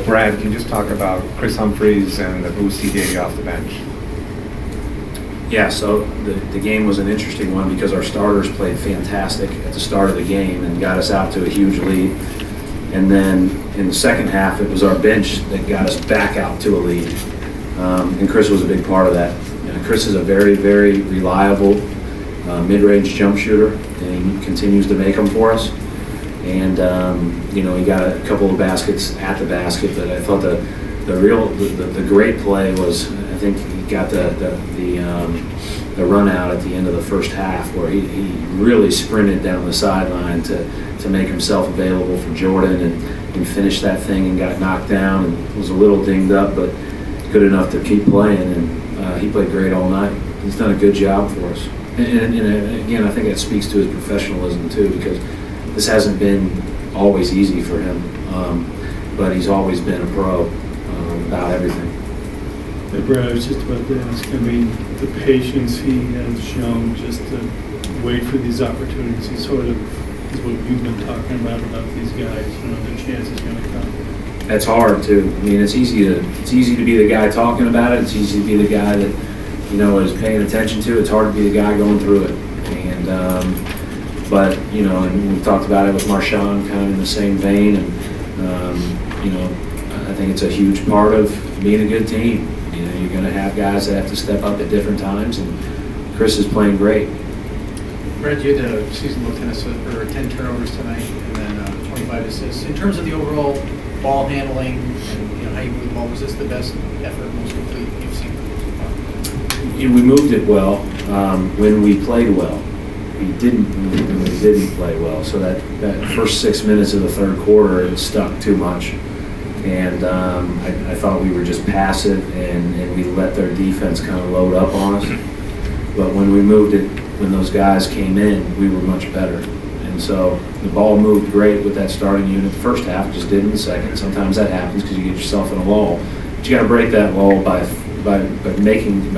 Brad, can you just talk about Kris Humphries and the boost he gave you off the bench? Yeah, so the game was an interesting one because our starters played fantastic at the start of the game and got us out to a huge lead. And then in the second half, it was our bench that got us back out to a lead. And Kris was a big part of that. Kris is a very, very reliable mid-range jump shooter, and he continues to make them for us. And he got a couple of baskets at the basket, but I thought the great play was, I think he got the run out at the end of the first half where he really sprinted down the sideline to make himself available for Jordan and finished that thing and got knocked down and was a little dinged up, but good enough to keep playing. And he played great all night. He's done a good job for us. And again, I think that speaks to his professionalism too, because this hasn't been always easy for him, but he's always been a pro about everything. Hey, Brad, I was just about to ask, the patience he has shown just to wait for these opportunities, he sort of is what you've been talking about these guys, the chance is going to come. That's hard too. It's easy to be the guy talking about it. It's easy to be the guy that, is paying attention to. It's hard to be the guy going through it. And, and we've talked about it with Marshawn kind of in the same vein. And, I think it's a huge part of being a good team. You're going to have guys that have to step up at different times, and Kris is playing great. Brad, you had a season-low 10 turnovers tonight, and then 25 assists. In terms of the overall ball handling and how you move the ball, was this the best effort, most complete you've seen so far? We moved it well when we played well. We didn't move it when we didn't play well. So that first 6 minutes of the third quarter, it stuck too much. And I thought we were just passive, and we let their defense kind of load up on us. But when we moved it, when those guys came in, we were much better. And so the ball moved great with that starting unit. The first half just didn't the second. Sometimes that happens because you get yourself in a lull. But you got to break that lull by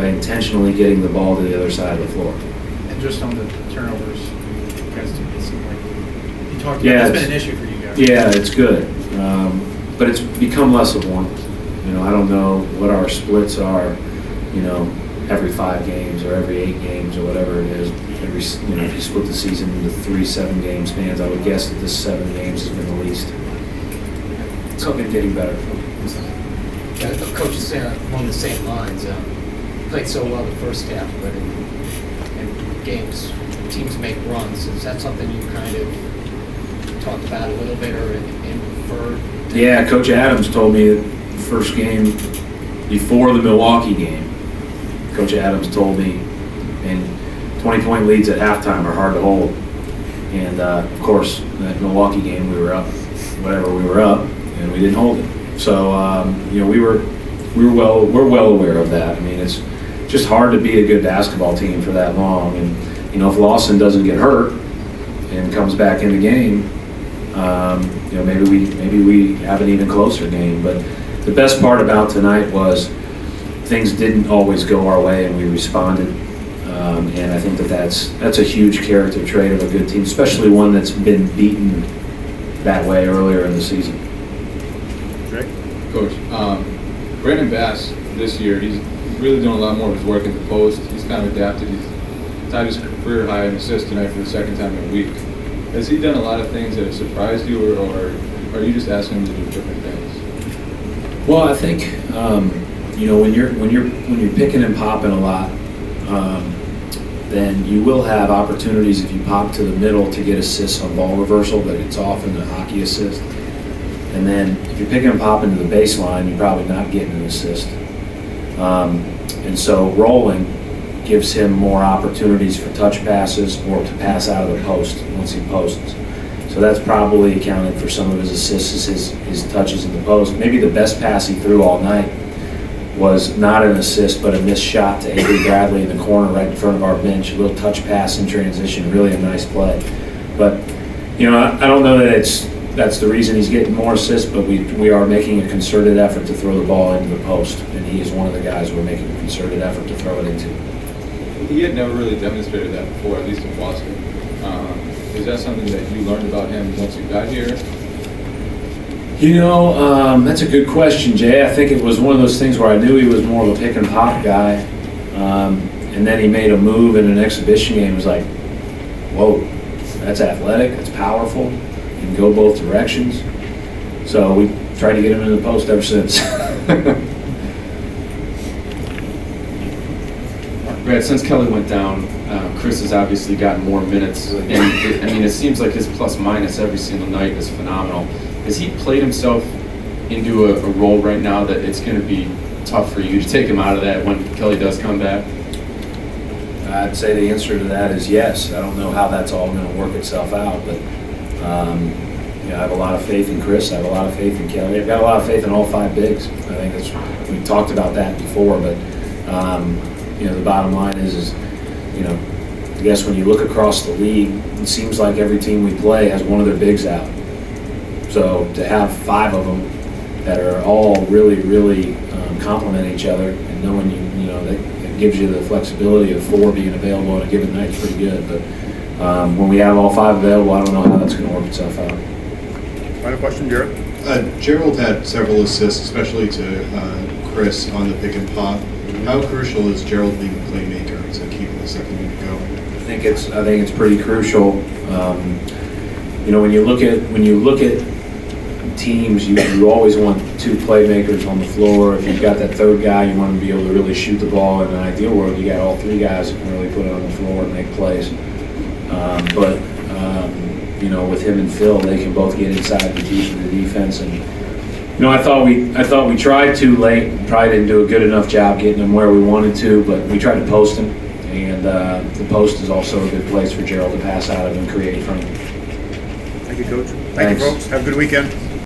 intentionally getting the ball to the other side of the floor. And just on the turnovers, you guys it seemed like you talked about it's been an issue for you guys. Yeah, it's good. But it's become less of one. I don't know what our splits are, every 5 games or every 8 games or whatever it is. If you split the season into 3 7-game spans, I would guess that this 7 games has been the least. It's been getting better. Yeah, the coach is saying along the same lines. Played so well the first half, but in games, teams make runs. Is that something you kind of talked about a little bit or inferred? Yeah, Coach Adams told me that the first game before the Milwaukee game, Coach Adams told me, and 20-point leads at halftime are hard to hold. And of course, that Milwaukee game, we were up, and we didn't hold it. So we're well aware of that. It's just hard to be a good basketball team for that long. And if Lawson doesn't get hurt and comes back in the game, maybe we have an even closer game. But the best part about tonight was things didn't always go our way, and we responded. And I think that's a huge character trait of a good team, especially one that's been beaten that way earlier in the season. Coach, Brandon Bass this year, he's really doing a lot more of his work in the post. He's kind of adapted. He's tied his career high in assists tonight for the second time in a week. Has he done a lot of things that have surprised you, or are you just asking him to do different things? Well, I think when you're picking and popping a lot, then you will have opportunities if you pop to the middle to get assists on ball reversal, but it's often a hockey assist. And then if you're picking and popping to the baseline, you're probably not getting an assist. And so rolling gives him more opportunities for touch passes or to pass out of the post once he posts. So that's probably accounted for some of his assists, his touches in the post. Maybe the best pass he threw all night was not an assist, but a missed shot to Avery Bradley in the corner right in front of our bench. A little touch pass in transition, really a nice play. But, I don't know that that's the reason he's getting more assists, but we are making a concerted effort to throw the ball into the post, and he is one of the guys we're making a concerted effort to throw it into. He had never really demonstrated that before, at least in Boston. Is that something that you learned about him once you got here? That's a good question, Jay. I think it was one of those things where I knew he was more of a pick and pop guy. And then he made a move in an exhibition game. It was like, whoa, that's athletic, that's powerful, he can go both directions. So we tried to get him in the post ever since. Brad, since Kelly went down, Kris has obviously gotten more minutes. And it seems like his plus minus every single night is phenomenal. Has he played himself into a role right now that it's going to be tough for you to take him out of that when Kelly does come back? I'd say the answer to that is yes. I don't know how that's all going to work itself out, but I have a lot of faith in Kris. I have a lot of faith in Kelly. I've got a lot of faith in all 5 bigs. I think we talked about that before, but the bottom line is I guess when you look across the league, it seems like every team we play has one of their bigs out. So to have 5 of them that are all really, really complement each other, and knowing that gives you the flexibility of 4 being available on a given night is pretty good. But when we have all 5 available, I don't know how that's going to work itself out. Final question, Jared? Gerald had several assists, especially to Kris on the pick and pop. How crucial is Gerald being a playmaker to keeping the second unit going? I think it's pretty crucial. When you look at teams, you always want 2 playmakers on the floor. If you've got that 3rd guy, you want him to be able to really shoot the ball. In an ideal world, you got all 3 guys that can really put it on the floor and make plays. With him and Phil, they can both get inside the defense. And I thought we tried too late. Probably didn't do a good enough job getting him where we wanted to, but we tried to post him. And the post is also a good place for Gerald to pass out of and create from. Thank you, Coach. Thank Thanks. you, folks. Have a good weekend.